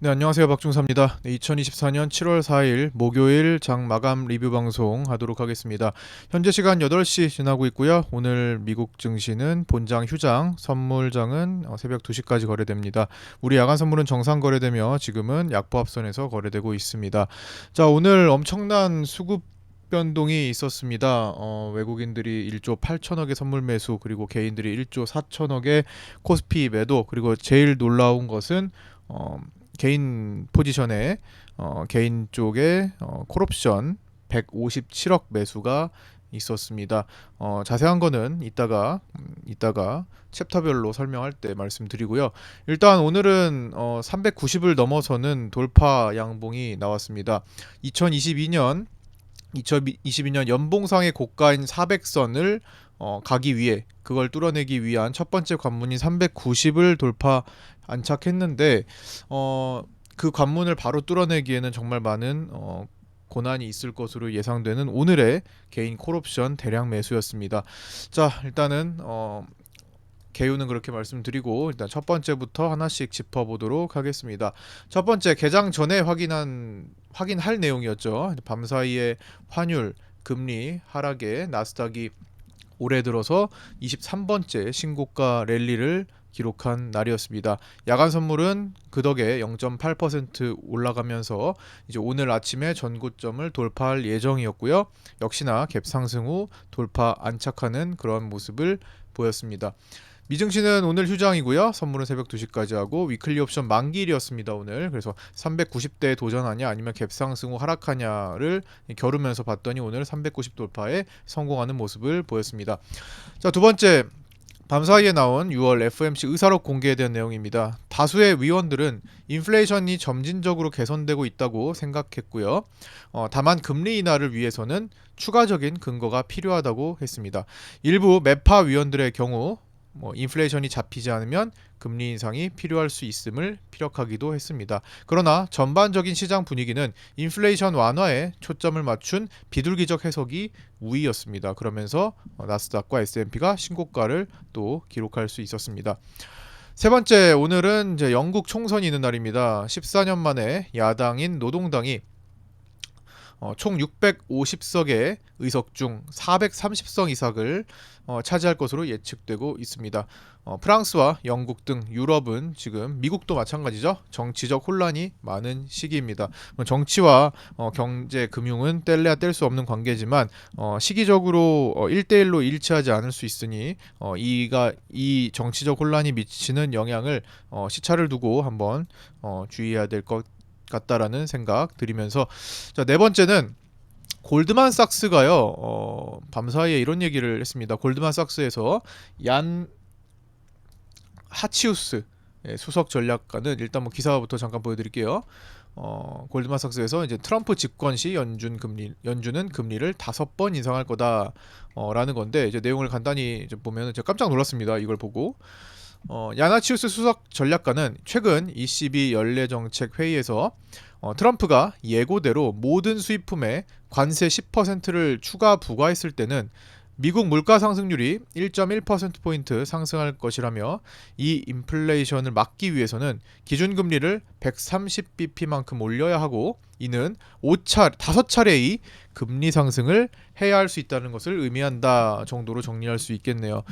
네, 안녕하세요. 박중사입니다. 네, 2024년 7월 4일 목요일 장 마감 리뷰 방송 하도록 하겠습니다. 현재 시간 8시 지나고 있고요. 오늘 미국 증시는 본장 휴장, 선물장은 새벽 2시까지 거래됩니다. 우리 야간 선물은 정상 거래되며 지금은 약보합선에서 거래되고 있습니다. 자, 오늘 엄청난 수급 변동이 있었습니다. 외국인들이 1조 8천억의 선물 매수, 그리고 개인들이 1조 4천억의 코스피 매도, 그리고 제일 놀라운 것은 개인 포지션에 개인 쪽에 콜옵션 157억 매수가 있었습니다. 자세한 거는 이따가 챕터별로 설명할 때 말씀드리고요. 일단 오늘은 390을 넘어서는 돌파 양봉이 나왔습니다. 2022년 연봉상의 고가인 400선을 가기 위해, 그걸 뚫어내기 위한 첫 번째 관문인 390을 돌파 안착했는데 그 관문을 바로 뚫어내기에는 정말 많은 고난이 있을 것으로 예상되는 오늘의 개인 콜옵션 대량 매수였습니다. 자, 일단은 개요는 그렇게 말씀드리고 일단 첫 번째부터 하나씩 짚어보도록 하겠습니다. 첫 번째, 개장 전에 확인할 내용이었죠. 밤사이에 환율, 금리 하락에 나스닥이 올해 들어서 23번째 신고가 랠리를 기록한 날이었습니다. 야간 선물은 그 덕에 0.8% 올라가면서 이제 오늘 아침에 전고점을 돌파할 예정이었고요. 역시나 갭 상승 후 돌파 안착하는 그런 모습을 보였습니다. 미증시는 오늘 휴장이고요. 선물은 새벽 2시까지 하고 위클리 옵션 만기일이었습니다. 오늘. 그래서 390대 도전하냐 아니면 갭상승 후 하락하냐를 겨루면서 봤더니 오늘 390 돌파에 성공하는 모습을 보였습니다. 자, 두 번째, 밤사이에 나온 6월 FOMC 의사록 공개에 대한 내용입니다. 다수의 위원들은 인플레이션이 점진적으로 개선되고 있다고 생각했고요. 다만 금리 인하를 위해서는 추가적인 근거가 필요하다고 했습니다. 일부 매파 위원들의 경우 인플레이션이 잡히지 않으면 금리 인상이 필요할 수 있음을 피력하기도 했습니다. 그러나 전반적인 시장 분위기는 인플레이션 완화에 초점을 맞춘 비둘기적 해석이 우위였습니다. 그러면서 나스닥과 S&P가 신고가를 또 기록할 수 있었습니다. 세 번째, 오늘은 이제 영국 총선이 있는 날입니다. 14년 만에 야당인 노동당이 총 650석의 의석 중 430석 이상을 차지할 것으로 예측되고 있습니다. 프랑스와 영국 등 유럽은 지금, 미국도 마찬가지죠. 정치적 혼란이 많은 시기입니다. 정치와 경제, 금융은 뗄래야 뗄 수 없는 관계지만 시기적으로 1대1로 일치하지 않을 수 있으니 이 정치적 혼란이 미치는 영향을 시차를 두고 한번 주의해야 될 것 같다라는 생각 드리면서, 자, 네 번째는 골드만삭스가요, 밤사이에 이런 얘기를 했습니다. 골드만삭스에서 얀 하치우스 수석 전략가는, 일단 뭐 기사부터 잠깐 보여드릴게요. 골드만삭스에서 이제 트럼프 집권 시 연준은 금리를 5번 인상할 거다라는 건데, 이제 내용을 간단히 이제 보면 제가 깜짝 놀랐습니다. 이걸 보고 야나치우스 수석 전략가는 최근 ECB 연례정책 회의에서 트럼프가 예고대로 모든 수입품에 관세 10%를 추가 부과했을 때는 미국 물가 상승률이 1.1%포인트 상승할 것이라며, 이 인플레이션을 막기 위해서는 기준금리를 130bp만큼 올려야 하고, 이는 5차례의 금리 상승을 해야 할 수 있다는 것을 의미한다 정도로 정리할 수 있겠네요.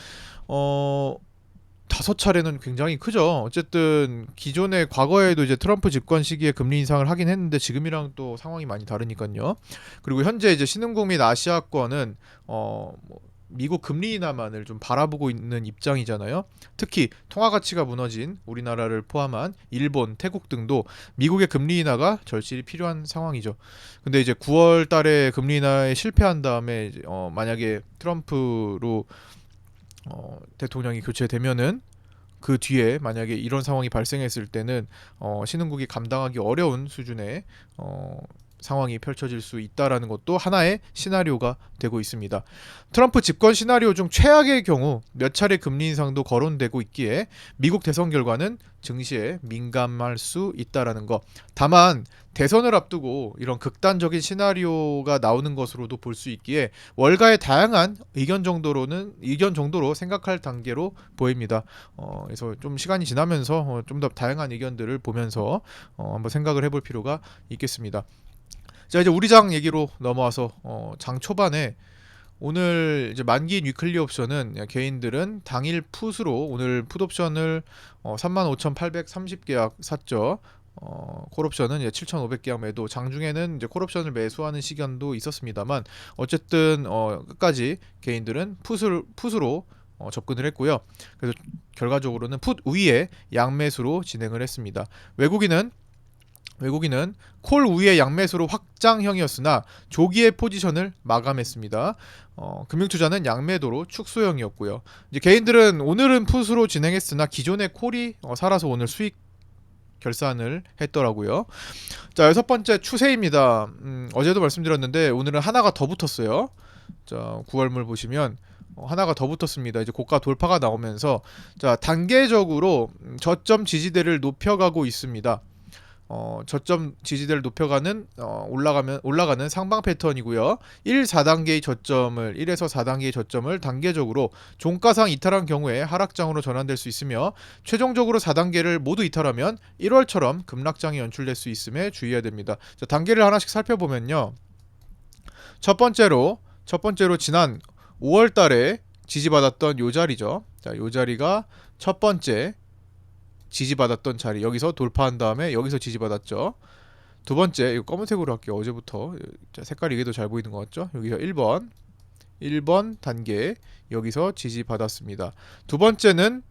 5차례는 굉장히 크죠. 어쨌든 기존의 과거에도 이제 트럼프 집권 시기에 금리 인상을 하긴 했는데 지금이랑 또 상황이 많이 다르니까요. 그리고 현재 이제 신흥국 및 아시아권은 미국 금리 인하만을 좀 바라보고 있는 입장이잖아요. 특히 통화 가치가 무너진 우리나라를 포함한 일본, 태국 등도 미국의 금리 인하가 절실히 필요한 상황이죠. 근데 이제 9월 달에 금리 인하에 실패한 다음에 만약에 트럼프로 대통령이 교체되면은, 그 뒤에 만약에 이런 상황이 발생했을 때는 신흥국이 감당하기 어려운 수준의 상황이 펼쳐질 수 있다라는 것도 하나의 시나리오가 되고 있습니다. 트럼프 집권 시나리오 중 최악의 경우 몇 차례 금리 인상도 거론되고 있기에 미국 대선 결과는 증시에 민감할 수 있다라는 거. 다만 대선을 앞두고 이런 극단적인 시나리오가 나오는 것으로도 볼 수 있기에 월가의 다양한 의견 정도로 생각할 단계로 보입니다. 그래서 좀 시간이 지나면서 좀 더 다양한 의견들을 보면서 한번 생각을 해볼 필요가 있겠습니다. 자, 이제 우리 장 얘기로 넘어와서 장 초반에 오늘 이제 만기인 위클리 옵션은 개인들은 당일 풋으로 오늘 풋옵션을 35,830계약 샀죠. 콜옵션은 7,500계약 매도. 장중에는 이제 콜옵션을 매수하는 시간도 있었습니다만 어쨌든 끝까지 개인들은 풋으로 접근을 했고요. 그래서 결과적으로는 풋 위에 양매수로 진행을 했습니다. 외국인은 콜 우위의 양매수로 확장형이었으나 조기의 포지션을 마감했습니다. 금융투자는 양매도로 축소형이었고요. 이제 개인들은 오늘은 풋으로 진행했으나 기존의 콜이 살아서 오늘 수익 결산을 했더라고요. 자, 여섯 번째 추세입니다. 어제도 말씀드렸는데 오늘은 하나가 더 붙었어요. 자, 9월물 보시면 하나가 더 붙었습니다. 이제 고가 돌파가 나오면서 자, 단계적으로 저점 지지대를 높여가고 있습니다. 저점 지지대를 높여가는 올라가는 상방 패턴이고요. 1에서 4단계의 저점을 단계적으로 종가상 이탈한 경우에 하락장으로 전환될 수 있으며 최종적으로 4단계를 모두 이탈하면 1월처럼 급락장이 연출될 수 있음에 주의해야 됩니다. 자, 단계를 하나씩 살펴보면요. 첫 번째로 지난 5월 달에 지지받았던 요 자리죠. 자, 요 자리가 첫 번째 지지받았던 자리, 여기서 돌파한 다음에 여기서 지지받았죠. 두 번째, 이거 검은색으로 할게요. 어제부터 색깔이 이게 더 잘 보이는 것 같죠. 여기서 1번 단계 여기서 지지받았습니다. 두 번째는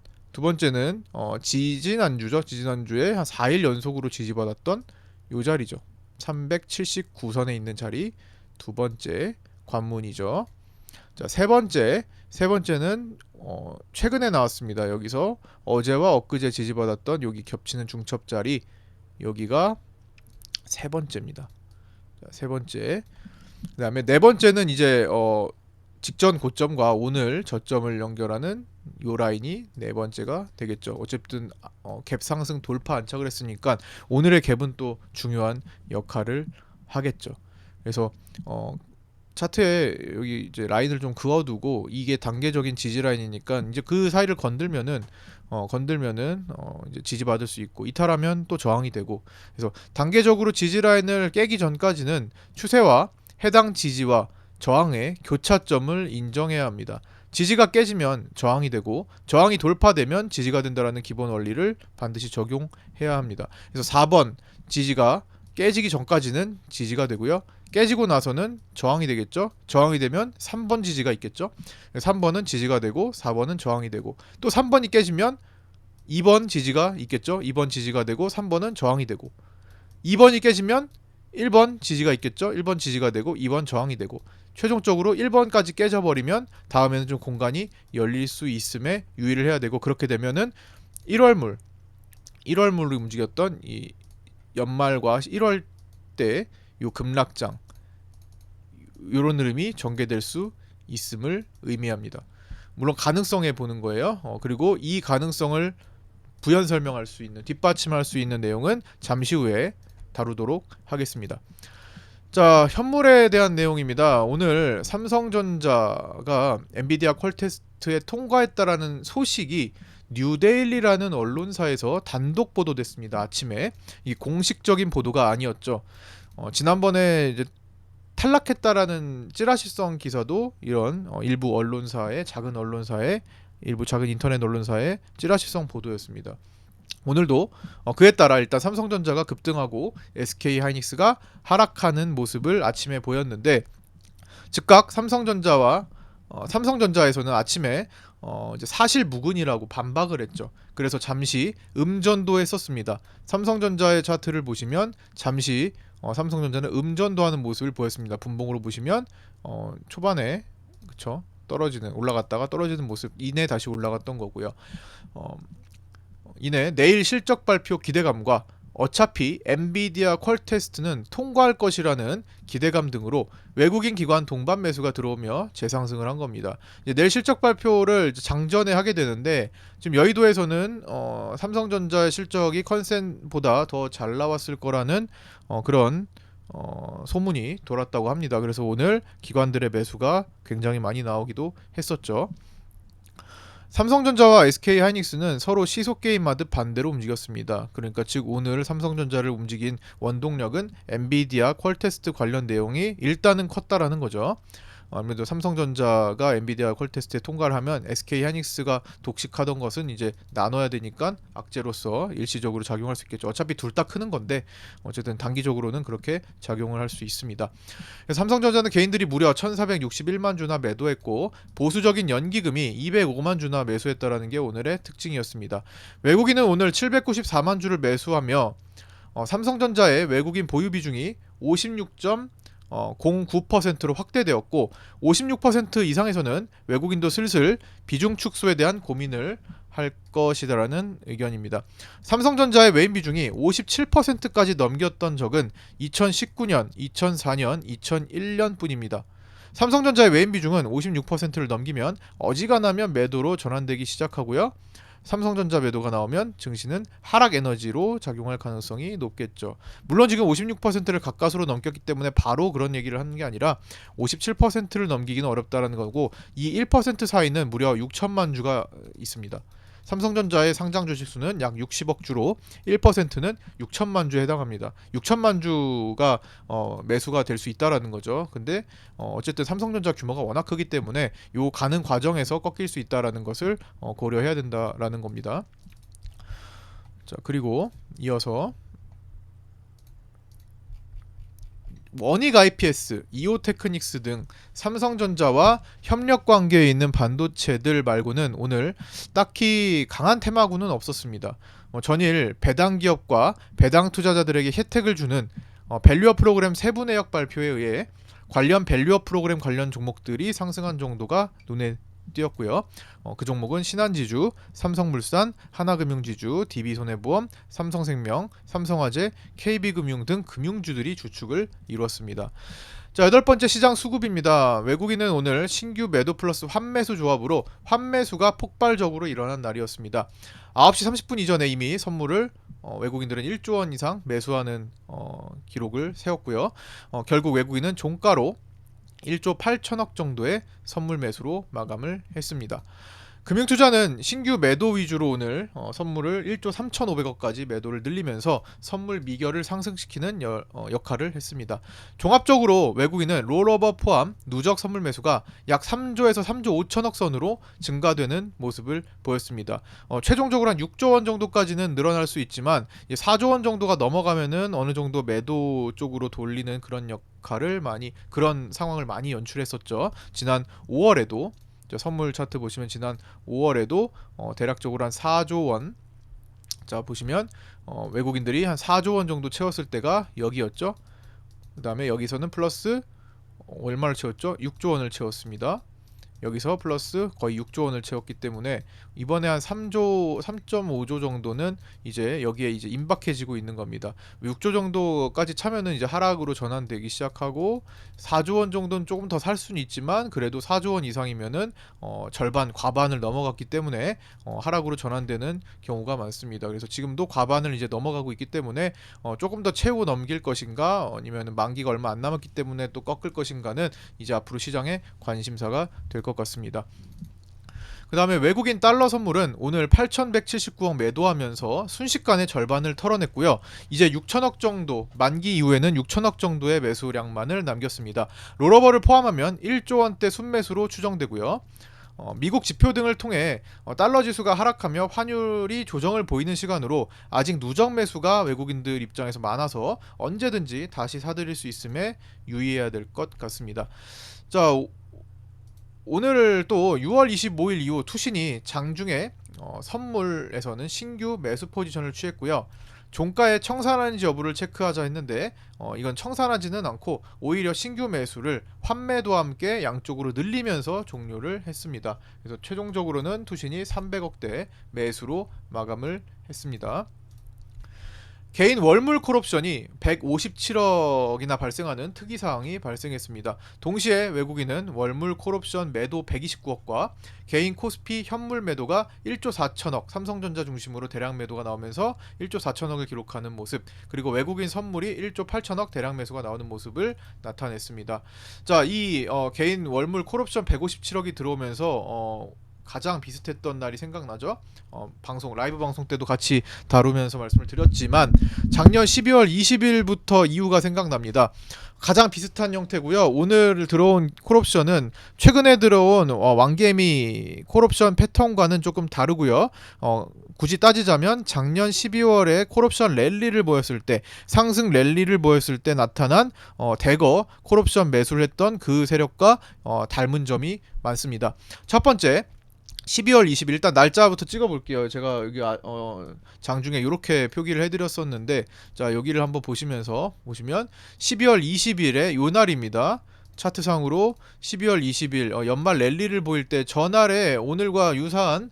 지지난주죠. 지지난주에 한 4일 연속으로 지지받았던 요 자리죠. 379선에 있는 자리, 두 번째 관문이죠. 자, 세 번째는 최근에 나왔습니다. 여기서 어제와 엊그제 지지받았던 여기 겹치는 중첩 자리, 여기가 세 번째입니다. 자, 세 번째. 그다음에 네 번째는 이제 직전 고점과 오늘 저점을 연결하는 요 라인이 네 번째가 되겠죠. 어쨌든 갭 상승 돌파 안착을 했으니까 오늘의 갭은 또 중요한 역할을 하겠죠. 그래서 차트에 여기 이제 라인을 좀 그어두고 이게 단계적인 지지 라인이니까 이제 그 사이를 건들면은 이제 지지받을 수 있고 이탈하면 또 저항이 되고, 그래서 단계적으로 지지 라인을 깨기 전까지는 추세와 해당 지지와 저항의 교차점을 인정해야 합니다. 지지가 깨지면 저항이 되고 저항이 돌파되면 지지가 된다라는 기본 원리를 반드시 적용해야 합니다. 그래서 4번 지지가 깨지기 전까지는 지지가 되고요. 깨지고 나서는 저항이 되겠죠. 저항이 되면 3번 지지가 있겠죠. 3번은 지지가 되고 4번은 저항이 되고, 또 3번이 깨지면 2번 지지가 있겠죠. 2번 지지가 되고 3번은 저항이 되고, 2번이 깨지면 1번 지지가 있겠죠. 1번 지지가 되고 2번 저항이 되고, 최종적으로 1번까지 깨져버리면 다음에는 좀 공간이 열릴 수 있음에 유의를 해야 되고, 그렇게 되면은 1월물로 움직였던 이 연말과 1월 때 요 급락장, 요런 흐름이 전개될 수 있음을 의미합니다. 물론 가능성에 보는 거예요. 그리고 이 가능성을 부연 설명할 수 있는, 뒷받침할 수 있는 내용은 잠시 후에 다루도록 하겠습니다. 자, 현물에 대한 내용입니다. 오늘 삼성전자가 엔비디아 퀄 테스트에 통과했다라는 소식이 뉴데일리라는 언론사에서 단독 보도됐습니다. 아침에. 이 공식적인 보도가 아니었죠. 지난번에 이제 탈락했다라는 찌라시성 기사도 이런 일부 언론사의, 일부 작은 인터넷 언론사의 찌라시성 보도였습니다. 오늘도 그에 따라 일단 삼성전자가 급등하고 SK하이닉스가 하락하는 모습을 아침에 보였는데, 즉각 삼성전자에서는 아침에 이제 사실무근이라고 반박을 했죠. 그래서 잠시 음전도했었습니다. 삼성전자의 차트를 보시면 잠시 삼성전자는 음전도하는 모습을 보였습니다. 분봉으로 보시면 초반에 그쵸, 올라갔다가 떨어지는 모습, 이내 다시 올라갔던 거고요. 이내 내일 실적 발표 기대감과 어차피 엔비디아 퀄 테스트는 통과할 것이라는 기대감 등으로 외국인 기관 동반 매수가 들어오며 재상승을 한 겁니다. 이제 내일 실적 발표를 장전에 하게 되는데 지금 여의도에서는 삼성전자의 실적이 컨센보다 더 잘 나왔을 거라는 그런 소문이 돌았다고 합니다. 그래서 오늘 기관들의 매수가 굉장히 많이 나오기도 했었죠. 삼성전자와 SK하이닉스는 서로 시속 게임하듯 반대로 움직였습니다. 그러니까 즉 오늘 삼성전자를 움직인 원동력은 엔비디아 퀄테스트 관련 내용이 일단은 컸다라는 거죠. 아무래도 삼성전자가 엔비디아 퀄테스트에 통과를 하면 SK하이닉스가 독식하던 것은 이제 나눠야 되니까 악재로서 일시적으로 작용할 수 있겠죠. 어차피 둘 다 크는 건데 어쨌든 단기적으로는 그렇게 작용을 할 수 있습니다. 삼성전자는 개인들이 무려 1461만 주나 매도했고 보수적인 연기금이 205만 주나 매수했다라는 게 오늘의 특징이었습니다. 외국인은 오늘 794만 주를 매수하며 삼성전자의 외국인 보유 비중이 56.09%로 확대되었고 56% 이상에서는 외국인도 슬슬 비중 축소에 대한 고민을 할 것이다라는 의견입니다. 삼성전자의 외인 비중이 57%까지 넘겼던 적은 2019년, 2004년, 2001년 뿐입니다. 삼성전자의 외인 비중은 56%를 넘기면 어지간하면 매도로 전환되기 시작하고요. 삼성전자 매도가 나오면 증시는 하락 에너지로 작용할 가능성이 높겠죠. 물론 지금 56%를 가까스로 넘겼기 때문에 바로 그런 얘기를 하는 게 아니라 57%를 넘기기는 어렵다라는 거고 이 1% 사이는 무려 6천만 주가 있습니다. 삼성전자의 상장 주식 수는 약 60억 주로 1%는 6천만 주에 해당합니다. 6천만 주가 매수가 될 수 있다라는 거죠. 근데 어쨌든 삼성전자 규모가 워낙 크기 때문에 요 가는 과정에서 꺾일 수 있다라는 것을 고려해야 된다라는 겁니다. 자, 그리고 이어서 원익 IPS, 이오테크닉스 등 삼성전자와 협력 관계에 있는 반도체들 말고는 오늘 딱히 강한 테마군은 없었습니다. 전일 배당 기업과 배당 투자자들에게 혜택을 주는 밸류업 프로그램 세부 내역 발표에 의해 관련 밸류업 프로그램 관련 종목들이 상승한 정도가 눈에 띄었고요. 그 종목은 신한지주, 삼성물산, 하나금융지주, DB손해보험, 삼성생명, 삼성화재, KB금융 등 금융주들이 주축을 이뤘습니다. 자, 여덟 번째 시장 수급입니다. 외국인은 오늘 신규 매도 플러스 환매수 조합으로 환매수가 폭발적으로 일어난 날이었습니다. 9시 30분 이전에 이미 선물을 외국인들은 1조 원 이상 매수하는 기록을 세웠고요. 결국 외국인은 종가로 1조 8천억 정도의 선물 매수로 마감을 했습니다. 금융투자는 신규 매도 위주로 오늘 선물을 1조 3,500억까지 매도를 늘리면서 선물 미결을 상승시키는 역할을 했습니다. 종합적으로 외국인은 롤오버 포함 누적 선물 매수가 약 3조에서 3조 5천억 선으로 증가되는 모습을 보였습니다. 최종적으로 한 6조 원 정도까지는 늘어날 수 있지만 4조 원 정도가 넘어가면은 어느 정도 매도 쪽으로 돌리는 그런 상황을 많이 연출했었죠. 지난 5월에도 선물 차트 보시면 지난 5월에도 대략적으로 한 4조 원, 자 보시면 외국인들이 한 4조 원 정도 채웠을 때가 여기였죠. 그 다음에 여기서는 플러스 얼마를 채웠죠? 6조 원을 채웠습니다. 여기서 플러스 거의 6조 원을 채웠기 때문에 이번에 한 3.5조 정도는 이제 여기에 이제 임박해지고 있는 겁니다. 6조 정도까지 차면은 이제 하락으로 전환되기 시작하고 4조 원 정도는 조금 더 살 수는 있지만 그래도 4조 원 이상이면은 절반 과반을 넘어갔기 때문에 하락으로 전환되는 경우가 많습니다. 그래서 지금도 과반을 이제 넘어가고 있기 때문에 조금 더 채우고 넘길 것인가 아니면 만기가 얼마 안 남았기 때문에 또 꺾을 것인가는 이제 앞으로 시장의 관심사가 될 것 같습니다. 그 다음에 외국인 달러 선물은 오늘 8,179억 매도하면서 순식간에 절반을 털어냈고요. 이제 6천억 정도, 만기 이후에는 6천억 정도의 매수량만을 남겼습니다. 롤오버를 포함하면 1조 원대 순매수로 추정되고요. 미국 지표 등을 통해 달러 지수가 하락하며 환율이 조정을 보이는 시간으로 아직 누적 매수가 외국인들 입장에서 많아서 언제든지 다시 사들일 수 있음에 유의해야 될 것 같습니다. 자, 오늘 또 6월 25일 이후 투신이 장중에 선물에서는 신규 매수 포지션을 취했고요. 종가에 청산하는지 여부를 체크하자 했는데 이건 청산하지는 않고 오히려 신규 매수를 환매도와 함께 양쪽으로 늘리면서 종료를 했습니다. 그래서 최종적으로는 투신이 300억대 매수로 마감을 했습니다. 개인 월물 콜옵션이 157억이나 발생하는 특이사항이 발생했습니다. 동시에 외국인은 월물 콜옵션 매도 129억과 개인 코스피 현물 매도가 1조 4천억, 삼성전자 중심으로 대량 매도가 나오면서 1조 4천억을 기록하는 모습, 그리고 외국인 선물이 1조 8천억 대량 매수가 나오는 모습을 나타냈습니다. 자, 이 개인 월물 콜옵션 157억이 들어오면서 가장 비슷했던 날이 생각나죠? 라이브 방송 때도 같이 다루면서 말씀을 드렸지만 작년 12월 20일부터 이유가 생각납니다. 가장 비슷한 형태고요. 오늘 들어온 콜옵션은 최근에 들어온 왕개미 콜옵션 패턴과는 조금 다르고요. 굳이 따지자면 작년 12월에 콜옵션 랠리를 보였을 때, 상승 랠리를 보였을 때 나타난 대거 콜옵션 매수를 했던 그 세력과 닮은 점이 많습니다. 첫 번째, 12월 20일, 일단 날짜부터 찍어볼게요. 제가 여기 장중에 이렇게 표기를 해드렸었는데, 자, 여기를 한번 보시면 12월 20일에 요 날입니다. 차트상으로 12월 20일 연말 랠리를 보일 때 전날에 오늘과 유사한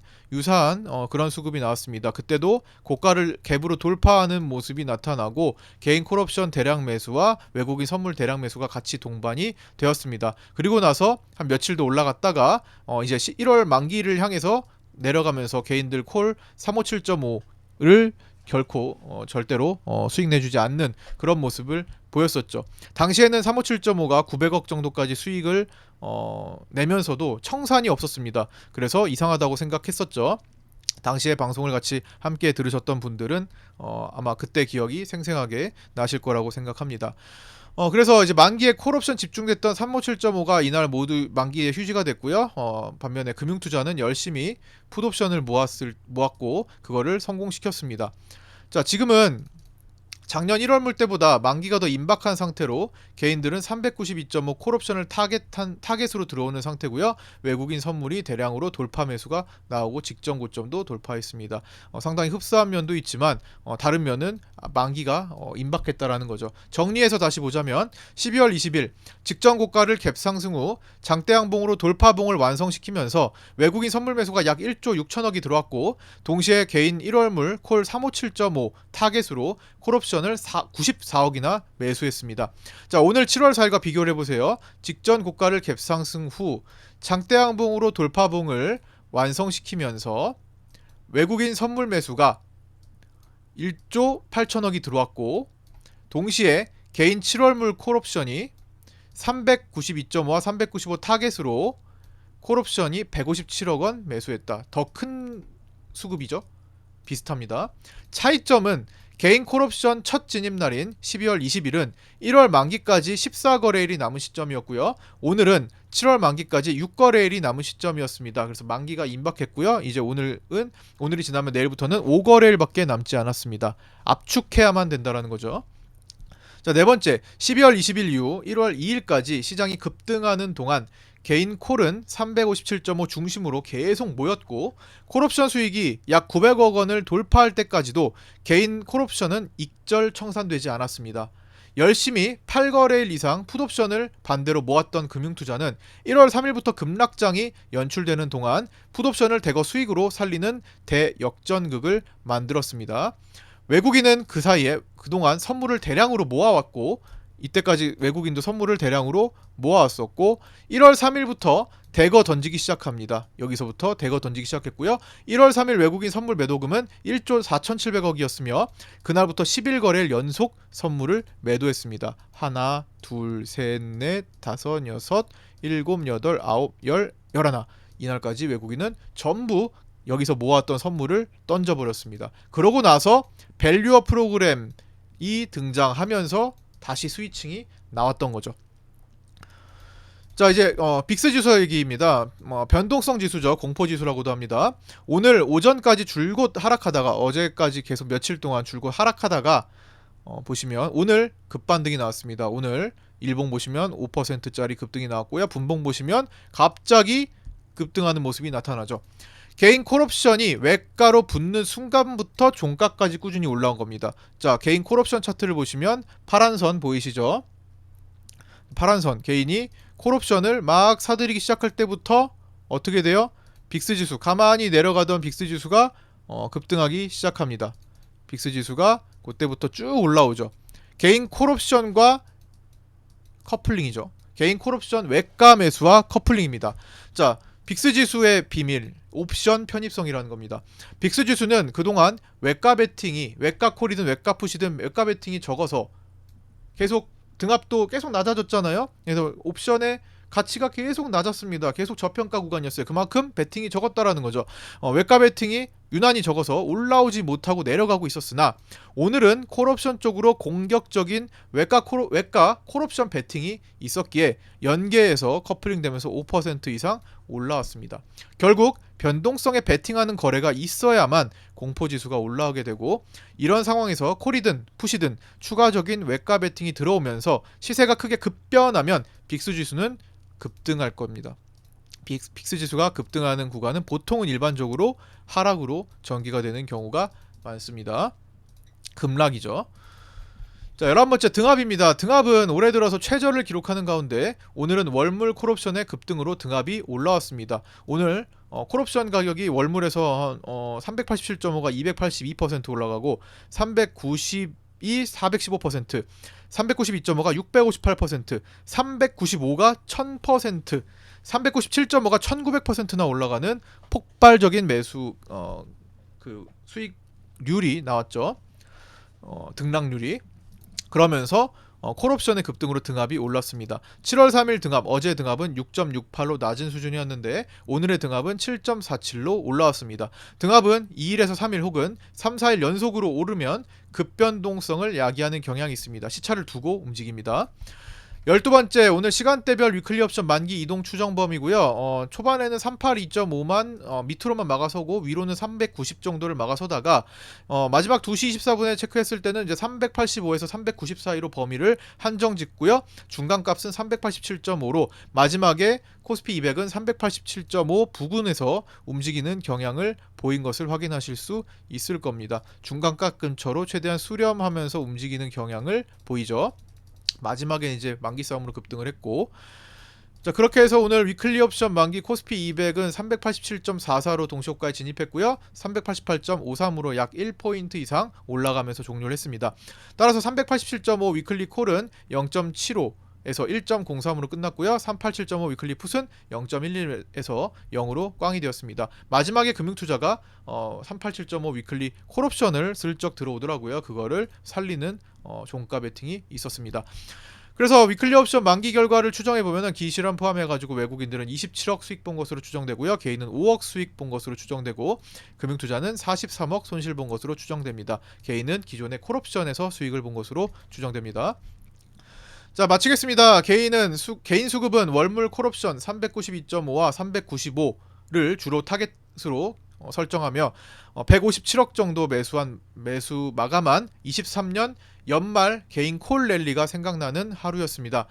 그런 수급이 나왔습니다. 그때도 고가를 갭으로 돌파하는 모습이 나타나고 개인 콜옵션 대량 매수와 외국인 선물 대량 매수가 같이 동반이 되었습니다. 그리고 나서 한 며칠 더 올라갔다가 이제 1월 만기를 향해서 내려가면서 개인들 콜 357.5를 결코 절대로 수익 내주지 않는 그런 모습을 보였었죠. 당시에는 357.5가 900억 정도까지 수익을 내면서도 청산이 없었습니다. 그래서 이상하다고 생각했었죠. 당시에 방송을 같이 함께 들으셨던 분들은 아마 그때 기억이 생생하게 나실 거라고 생각합니다. 그래서 이제 만기에 콜옵션 집중됐던 357.5가 이날 모두 만기에 휴지가 됐고요. 반면에 금융투자는 열심히 풋옵션을 모았고 그거를 성공시켰습니다. 자, 지금은 작년 1월물 때보다 만기가 더 임박한 상태로 개인들은 392.5 콜옵션을 타겟으로 들어오는 상태고요. 외국인 선물이 대량으로 돌파 매수가 나오고 직전 고점도 돌파했습니다. 상당히 흡사한 면도 있지만 다른 면은 만기가 임박했다라는 거죠. 정리해서 다시 보자면 12월 20일 직전 고가를 갭 상승 후 장대양봉으로 돌파봉을 완성시키면서 외국인 선물 매수가 약 1조 6천억이 들어왔고, 동시에 개인 1월물 콜 357.5 타겟으로 콜옵션을 94억이나 매수했습니다. 자, 오늘 7월 4일과 비교를 해보세요. 직전 고가를 갭 상승 후 장대양봉으로 돌파봉을 완성시키면서 외국인 선물 매수가 1조 8천억이 들어왔고, 동시에 개인 7월물 콜옵션이 392.5와 395 타겟으로 콜옵션이 157억 원 매수했다. 더 큰 수급이죠. 비슷합니다. 차이점은 개인 콜옵션 첫 진입날인 12월 20일은 1월 만기까지 14거래일이 남은 시점이었고요. 오늘은 7월 만기까지 6거래일이 남은 시점이었습니다. 그래서 만기가 임박했고요. 이제 오늘이 지나면 내일부터는 5거래일밖에 남지 않았습니다. 압축해야만 된다는 거죠. 자, 네 번째, 12월 20일 이후 1월 2일까지 시장이 급등하는 동안 개인 콜은 357.5 중심으로 계속 모였고, 콜옵션 수익이 약 900억 원을 돌파할 때까지도 개인 콜옵션은 익절 청산되지 않았습니다. 열심히 8거래일 이상 풋옵션을 반대로 모았던 금융투자는 1월 3일부터 급락장이 연출되는 동안 풋옵션을 대거 수익으로 살리는 대역전극을 만들었습니다. 외국인은 그 사이에 그동안 선물을 대량으로 모아왔고, 이때까지 외국인도 선물을 대량으로 모아왔었고, 1월 3일부터 대거 던지기 시작합니다. 여기서부터 대거 던지기 시작했고요. 1월 3일 외국인 선물 매도금은 1조 4,700억이었으며 그날부터 11거래일 연속 선물을 매도했습니다. 하나, 둘, 셋, 넷, 다섯, 여섯, 일곱, 여덟, 아홉, 열, 열하나. 이날까지 외국인은 전부 여기서 모았던 선물을 던져버렸습니다. 그러고 나서 밸류어 프로그램이 등장하면서 다시 스위칭이 나왔던 거죠. 자, 이제 빅스 지수 얘기입니다. 변동성 지수죠. 공포 지수라고도 합니다. 오늘 오전까지 줄곧 하락하다가 어제까지 계속 며칠 동안 줄곧 하락하다가 보시면 오늘 급반등이 나왔습니다. 오늘 일봉 보시면 5%짜리 급등이 나왔고요. 분봉 보시면 갑자기 급등하는 모습이 나타나죠. 개인 콜옵션이 외가로 붙는 순간부터 종가까지 꾸준히 올라온 겁니다. 자, 개인 콜옵션 차트를 보시면 파란 선 보이시죠? 파란 선, 개인이 콜옵션을 막 사들이기 시작할 때부터 어떻게 돼요? 빅스 지수, 가만히 내려가던 빅스 지수가 급등하기 시작합니다. 빅스 지수가 그때부터 쭉 올라오죠. 개인 콜옵션과 커플링이죠. 개인 콜옵션 외가 매수와 커플링입니다. 자, 빅스 지수의 비밀, 옵션 편입성이라는 겁니다. 빅스 지수는 그동안 외가 베팅이, 외가 콜이든 외가 푸시든 외가 베팅이 적어서 계속 등합도 계속 낮아졌잖아요. 그래서 옵션의 가치가 계속 낮았습니다. 계속 저평가 구간이었어요. 그만큼 베팅이 적었다라는 거죠. 외가 베팅이 유난히 적어서 올라오지 못하고 내려가고 있었으나 오늘은 콜옵션 쪽으로 공격적인 외가 콜옵션 베팅이 있었기에 연계해서 커플링 되면서 5% 이상 올라왔습니다. 결국 변동성에 베팅하는 거래가 있어야만 공포지수가 올라오게 되고, 이런 상황에서 콜이든 푸시든 추가적인 외가 베팅이 들어오면서 시세가 크게 급변하면 빅스 지수는 급등할 겁니다. 빅스 지수가 급등하는 구간은 보통은 일반적으로 하락으로 전개가 되는 경우가 많습니다. 급락이죠. 자, 11번째 등합입니다. 등합은 올해 들어서 최저를 기록하는 가운데 오늘은 월물 콜옵션의 급등으로 등합이 올라왔습니다. 오늘 콜옵션 가격이 월물에서 387.5가 282% 올라가고 392 415%, 392.5가 658%, 395가 1000%, 397.5가 1900%나 올라가는 폭발적인 매수 그 수익률이 나왔죠. 등락률이. 그러면서 콜옵션의 급등으로 등합이 올랐습니다. 7월 3일 등합, 어제 등합은 6.68로 낮은 수준이었는데 오늘의 등합은 7.47로 올라왔습니다. 등합은 2일에서 3일 혹은 3, 4일 연속으로 오르면 급변동성을 야기하는 경향이 있습니다. 시차를 두고 움직입니다. 12번째, 오늘 시간대별 위클리 옵션 만기 이동 추정 범위고요. 초반에는 382.5만 밑으로만 막아서고 위로는 390 정도를 막아서다가 마지막 2시 24분에 체크했을 때는 이제 385에서 390 사이로 범위를 한정 짓고요. 중간값은 387.5로 마지막에 코스피 200은 387.5 부근에서 움직이는 경향을 보인 것을 확인하실 수 있을 겁니다. 중간값 근처로 최대한 수렴하면서 움직이는 경향을 보이죠. 마지막에 이제 만기 싸움으로 급등을 했고, 자, 그렇게 해서 오늘 위클리 옵션 만기 코스피 200은 387.44로 동시호가에 진입했고요. 388.53으로 약 1포인트 이상 올라가면서 종료를 했습니다. 따라서 387.5 위클리 콜은 0.75 에서 1.03으로 끝났고요. 387.5 위클리 풋은 0.11에서 0으로 꽝이 되었습니다. 마지막에 금융투자가 387.5 위클리 콜옵션을 슬쩍 들어오더라고요. 그거를 살리는 종가 베팅이 있었습니다. 그래서 위클리 옵션 만기 결과를 추정해보면 기실현 포함해가지고 외국인들은 27억 수익 본 것으로 추정되고요. 개인은 5억 수익 본 것으로 추정되고 금융투자는 43억 손실 본 것으로 추정됩니다. 개인은 기존의 콜옵션에서 수익을 본 것으로 추정됩니다. 자, 마치겠습니다. 개인 수급은 월물 콜옵션 392.5와 395를 주로 타겟으로 설정하며 157억 정도 매수 마감한 23년 연말 개인 콜 랠리가 생각나는 하루였습니다.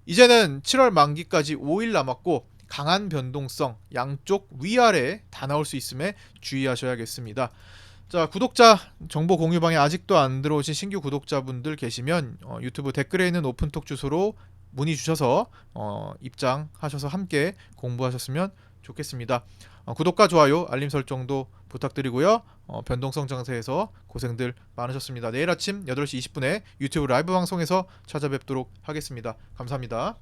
이제는 7월 만기까지 5일 남았고 강한 변동성, 양쪽 위아래 다 나올 수 있음에 주의하셔야겠습니다. 자, 구독자 정보 공유방에 아직도 안 들어오신 신규 구독자분들 계시면 유튜브 댓글에 있는 오픈톡 주소로 문의 주셔서 입장하셔서 함께 공부하셨으면 좋겠습니다. 구독과 좋아요, 알림 설정도 부탁드리고요. 변동성 장세에서 고생들 많으셨습니다. 내일 아침 8시 20분에 유튜브 라이브 방송에서 찾아뵙도록 하겠습니다. 감사합니다.